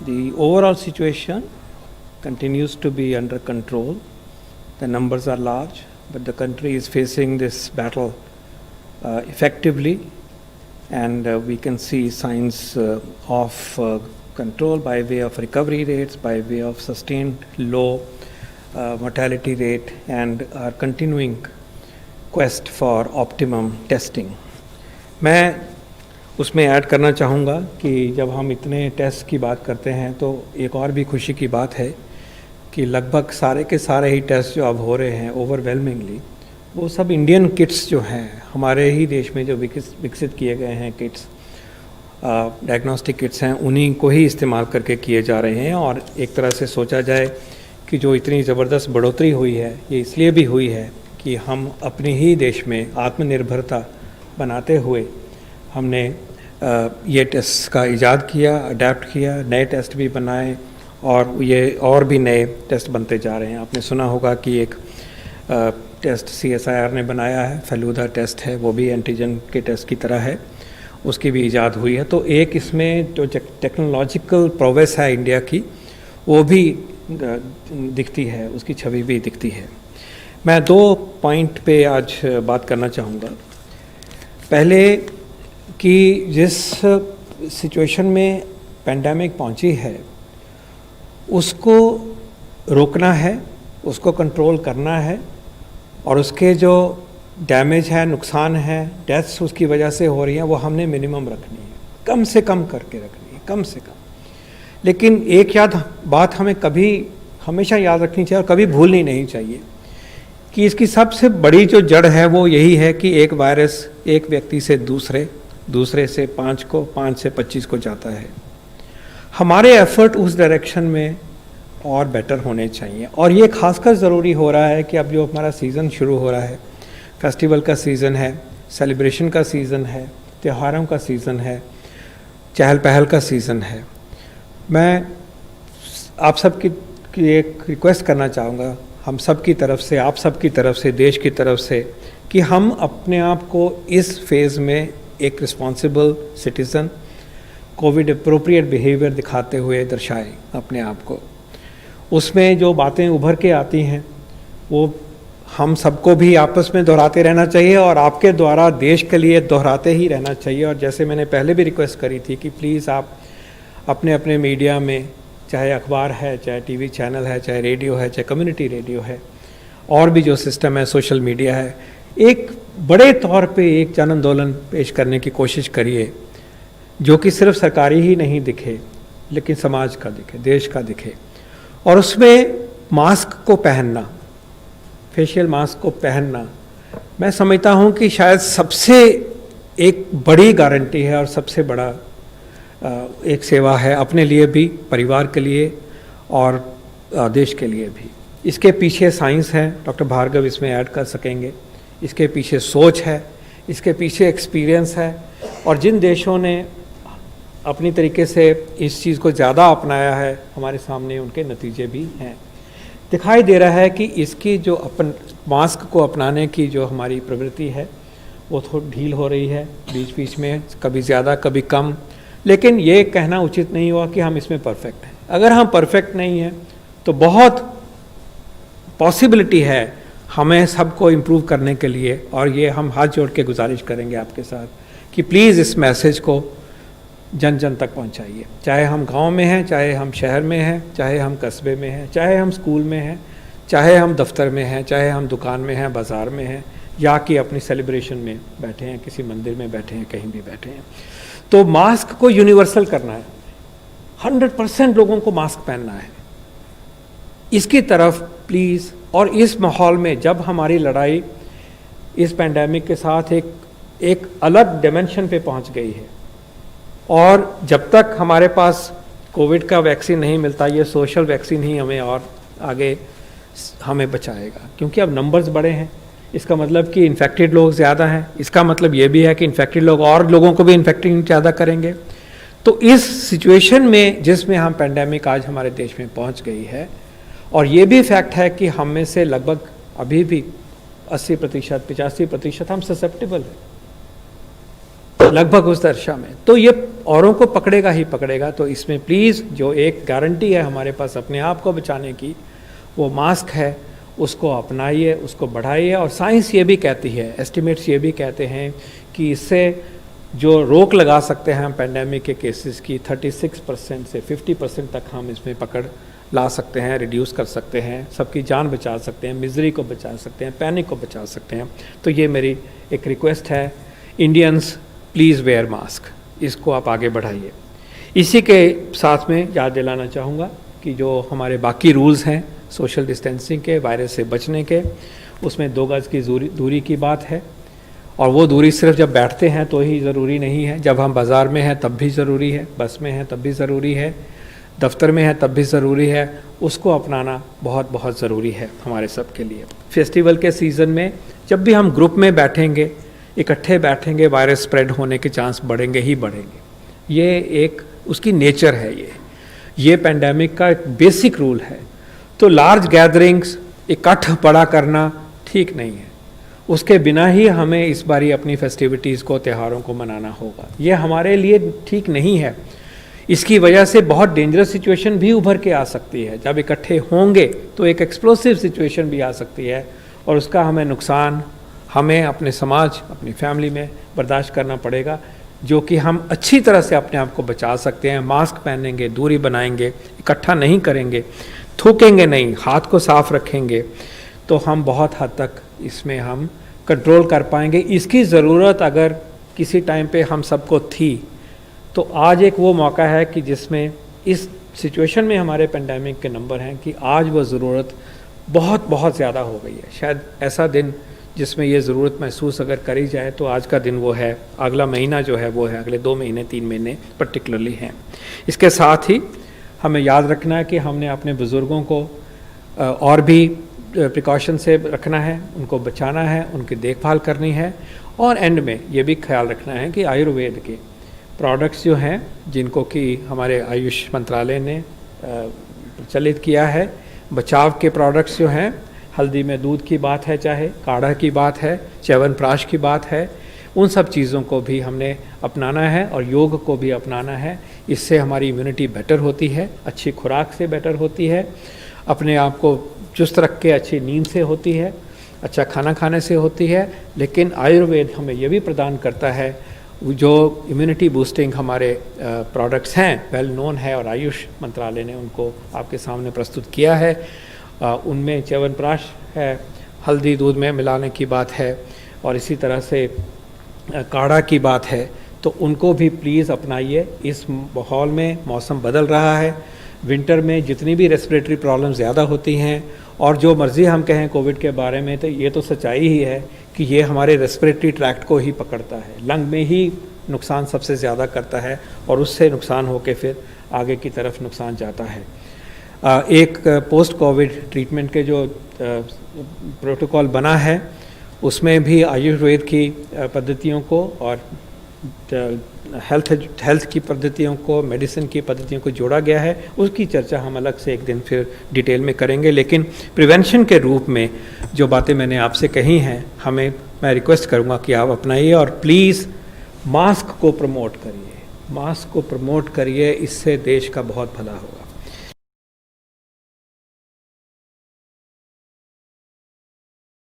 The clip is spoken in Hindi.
The overall situation continues to be under control. The numbers are large, but the country is facing this battle effectively, and we can see signs of control by way of recovery rates, by way of sustained low mortality rate, and our continuing quest for optimum testing. मैं उसमें ऐड करना चाहूँगा कि जब हम इतने टेस्ट की बात करते हैं तो एक और भी खुशी की बात है कि लगभग सारे के सारे ही टेस्ट जो अब हो रहे हैं ओवरवेलमिंगली, वो सब इंडियन किट्स जो हैं, हमारे ही देश में जो विकसित किए गए हैं किट्स, डायग्नोस्टिक किट्स हैं, उन्हीं को ही इस्तेमाल करके किए जा रहे हैं। और एक तरह से सोचा जाए कि जो इतनी ज़बरदस्त बढ़ोतरी हुई है, ये इसलिए भी हुई है कि हम अपने ही देश में आत्मनिर्भरता बनाते हुए हमने ये टेस्ट का इजाद किया, अडेप्ट किया, नए टेस्ट भी बनाए, और ये और भी नए टेस्ट बनते जा रहे हैं। आपने सुना होगा कि एक टेस्ट CSIR ने बनाया है, फेलूदा टेस्ट है, वो भी एंटीजन के टेस्ट की तरह है, उसकी भी इजाद हुई है। तो एक इसमें जो टेक्नोलॉजिकल प्रोग्रेस है इंडिया की, वो भी दिखती है, उसकी छवि भी दिखती है। मैं 2 पॉइंट पे आज बात करना चाहूँगा। पहले कि जिस सिचुएशन में पेंडेमिक पहुंची है, उसको रोकना है, उसको कंट्रोल करना है, और उसके जो डैमेज है, नुकसान है, डेथ्स उसकी वजह से हो रही हैं, वो हमने मिनिमम रखनी है, कम से कम करके रखनी है, कम से कम। लेकिन एक बात हमें कभी हमेशा याद रखनी चाहिए और कभी भूलनी नहीं चाहिए कि इसकी सबसे बड़ी जो जड़ है वो यही है कि एक वायरस एक व्यक्ति से दूसरे से 5 को, 5 से 25 को जाता है। हमारे एफर्ट उस डायरेक्शन में और बेटर होने चाहिए, और ये खासकर ज़रूरी हो रहा है कि अब जो हमारा सीज़न शुरू हो रहा है, फेस्टिवल का सीज़न है, सेलिब्रेशन का सीज़न है, त्योहारों का सीज़न है, चहल पहल का सीज़न है। मैं आप सब की एक रिक्वेस्ट करना चाहूँगा, हम सब की तरफ से, आप सब की तरफ से, देश की तरफ से, कि हम अपने आप को इस फेज़ में एक responsible citizen, Covid appropriate behaviour दिखाते हुए दर्शाएं अपने आप को। उसमें जो बातें उभर के आती हैं वो हम सबको भी आपस में दोहराते रहना चाहिए, और आपके द्वारा देश के लिए दोहराते ही रहना चाहिए। और जैसे मैंने पहले भी रिक्वेस्ट करी थी कि प्लीज़ आप अपने अपने मीडिया में, चाहे अखबार है, चाहे टीवी चैनल है, चाहे रेडियो है, चाहे कम्युनिटी रेडियो है, और भी जो सिस्टम है, सोशल मीडिया है, एक बड़े तौर पे एक जन आंदोलन पेश करने की कोशिश करिए, जो कि सिर्फ सरकारी ही नहीं दिखे, लेकिन समाज का दिखे, देश का दिखे। और उसमें मास्क को पहनना, फेशियल मास्क को पहनना, मैं समझता हूँ कि शायद सबसे एक बड़ी गारंटी है और सबसे बड़ा एक सेवा है, अपने लिए भी, परिवार के लिए, और देश के लिए भी। इसके पीछे साइंस है, डॉक्टर भार्गव इसमें ऐड कर सकेंगे, इसके पीछे सोच है, इसके पीछे एक्सपीरियंस है, और जिन देशों ने अपनी तरीके से इस चीज़ को ज़्यादा अपनाया है, हमारे सामने उनके नतीजे भी हैं। दिखाई दे रहा है कि इसकी जो मास्क को अपनाने की जो हमारी प्रवृत्ति है वो थोड़ी ढील हो रही है, बीच बीच में कभी ज़्यादा कभी कम। लेकिन ये कहना उचित नहीं हुआ कि हम इसमें परफेक्ट हैं। अगर हम परफेक्ट नहीं हैं तो बहुत पॉसिबिलिटी है हमें सबको इम्प्रूव करने के लिए, और ये हम हाथ जोड़ के गुजारिश करेंगे आपके साथ कि प्लीज़ इस मैसेज को जन जन तक पहुंचाइए। चाहे हम गांव में हैं, चाहे हम शहर में हैं, चाहे हम कस्बे में हैं, चाहे हम स्कूल में हैं, चाहे हम दफ्तर में हैं, चाहे हम दुकान में हैं, बाज़ार में हैं, या कि अपनी सेलिब्रेशन में बैठे हैं, किसी मंदिर में बैठे हैं, कहीं भी बैठे हैं। तो मास्क को यूनिवर्सल करना है, 100% लोगों को मास्क पहनना है। इसकी तरफ प्लीज़, और इस माहौल में जब हमारी लड़ाई इस पेंडेमिक के साथ एक अलग डिमेंशन पे पहुंच गई है, और जब तक हमारे पास कोविड का वैक्सीन नहीं मिलता, ये सोशल वैक्सीन ही हमें और आगे हमें बचाएगा, क्योंकि अब नंबर्स बड़े हैं। इसका मतलब कि इन्फेक्टेड लोग ज़्यादा हैं, इसका मतलब ये भी है कि इन्फेक्टेड लोग और लोगों को भी इन्फेक्टिंग ज़्यादा करेंगे। तो इस सिचुएशन में जिसमें हम पेंडेमिक आज हमारे देश में पहुंच गई है, और ये भी फैक्ट है कि हम में से लगभग अभी भी 80%, 85% हम ससेप्टेबल हैं। लगभग उस दशा में, तो ये औरों को पकड़ेगा ही पकड़ेगा। तो इसमें प्लीज़ जो एक गारंटी है हमारे पास अपने आप को बचाने की, वो मास्क है, उसको अपनाइए, उसको बढ़ाइए। और साइंस ये भी कहती है, एस्टिमेट्स ये भी कहते हैं कि इससे जो रोक लगा सकते हैं हम पैंडेमिक के केसेस की 36% से 50% तक हम इसमें पकड़ ला सकते हैं, रिड्यूस कर सकते हैं, सबकी जान बचा सकते हैं, मिजरी को बचा सकते हैं, पैनिक को बचा सकते हैं। तो ये मेरी एक रिक्वेस्ट है, इंडियंस प्लीज़ वेयर मास्क, इसको आप आगे बढ़ाइए। इसी के साथ में याद दिलाना चाहूँगा कि जो हमारे बाकी रूल्स हैं सोशल डिस्टेंसिंग के, वायरस से बचने के, उसमें 2 गज़ की दूरी की बात है। और वो दूरी सिर्फ जब बैठते हैं तो ही ज़रूरी नहीं है, जब हम बाज़ार में हैं तब भी ज़रूरी है, बस में हैं तब भी ज़रूरी है, दफ्तर में है तब भी ज़रूरी है। उसको अपनाना बहुत बहुत ज़रूरी है हमारे सब के लिए। फेस्टिवल के सीज़न में जब भी हम ग्रुप में बैठेंगे, इकट्ठे बैठेंगे, वायरस स्प्रेड होने के चांस बढ़ेंगे ही बढ़ेंगे। ये एक उसकी नेचर है, ये पैंडेमिक का एक बेसिक रूल है। तो लार्ज गैदरिंग्स, इकट्ठ बड़ा करना ठीक नहीं है। उसके बिना ही हमें इस बारी अपनी फेस्टिविटीज़ को, त्योहारों को मनाना होगा। ये हमारे लिए ठीक नहीं है। इसकी वजह से बहुत डेंजरस सिचुएशन भी उभर के आ सकती है। जब इकट्ठे होंगे तो एक एक्सप्लोसिव सिचुएशन भी आ सकती है और उसका हमें नुकसान हमें अपने समाज, अपनी फैमिली में बर्दाश्त करना पड़ेगा, जो कि हम अच्छी तरह से अपने आप को बचा सकते हैं। मास्क पहनेंगे, दूरी बनाएंगे, इकट्ठा नहीं करेंगे, थूकेंगे नहीं, हाथ को साफ रखेंगे, तो हम बहुत हद तक इसमें हम कंट्रोल कर पाएंगे। इसकी ज़रूरत अगर किसी टाइम पे हम सबको थी, तो आज एक वो मौका है कि जिसमें इस सिचुएशन में हमारे पेंडेमिक के नंबर हैं कि आज वो ज़रूरत बहुत बहुत ज़्यादा हो गई है। शायद ऐसा दिन जिसमें ये ज़रूरत महसूस अगर करी जाए तो आज का दिन वो है। अगला महीना जो है वो है, अगले 2 महीने 3 महीने पर्टिकुलरली हैं। इसके साथ ही हमें याद रखना है कि हमने अपने बुज़ुर्गों को और भी प्रिकॉशन से रखना है, उनको बचाना है, उनकी देखभाल करनी है। और एंड में ये भी ख्याल रखना है कि आयुर्वेद के प्रोडक्ट्स जो हैं, जिनको कि हमारे आयुष मंत्रालय ने प्रचलित किया है, बचाव के प्रोडक्ट्स जो हैं, हल्दी में दूध की बात है, चाहे काढ़ा की बात है, च्यवनप्राश की बात है, उन सब चीज़ों को भी हमने अपनाना है और योग को भी अपनाना है। इससे हमारी इम्यूनिटी बेटर होती है, अच्छी खुराक से बेटर होती है, अपने आप को चुस्त रख के अच्छी नींद से होती है, अच्छा खाना खाने से होती है। लेकिन आयुर्वेद हमें यह भी प्रदान करता है, जो इम्यूनिटी बूस्टिंग हमारे प्रोडक्ट्स हैं, वेल नोन है और आयुष मंत्रालय ने उनको आपके सामने प्रस्तुत किया है। उनमें च्यवनप्राश है, हल्दी दूध में मिलाने की बात है, और इसी तरह से काढ़ा की बात है। तो उनको भी प्लीज़ अपनाइए। इस माहौल में मौसम बदल रहा है, विंटर में जितनी भी रेस्पिरेटरी प्रॉब्लम ज़्यादा होती हैं, और जो मर्ज़ी हम कहें कोविड के बारे में, तो ये तो सच्चाई ही है कि ये हमारे रेस्पिरेटरी ट्रैक्ट को ही पकड़ता है, लंग में ही नुकसान सबसे ज़्यादा करता है, और उससे नुकसान होकर फिर आगे की तरफ नुकसान जाता है। एक पोस्ट कोविड ट्रीटमेंट के जो प्रोटोकॉल बना है, उसमें भी आयुर्वेद की पद्धतियों को और हेल्थ की पद्धतियों को, मेडिसिन की पद्धतियों को जोड़ा गया है। उसकी चर्चा हम अलग से एक दिन फिर डिटेल में करेंगे। लेकिन प्रिवेंशन के रूप में जो बातें मैंने आपसे कही हैं, मैं रिक्वेस्ट करूंगा कि आप अपनाइए और प्लीज़ मास्क को प्रमोट करिए, मास्क को प्रमोट करिए। इससे देश का बहुत भला होगा।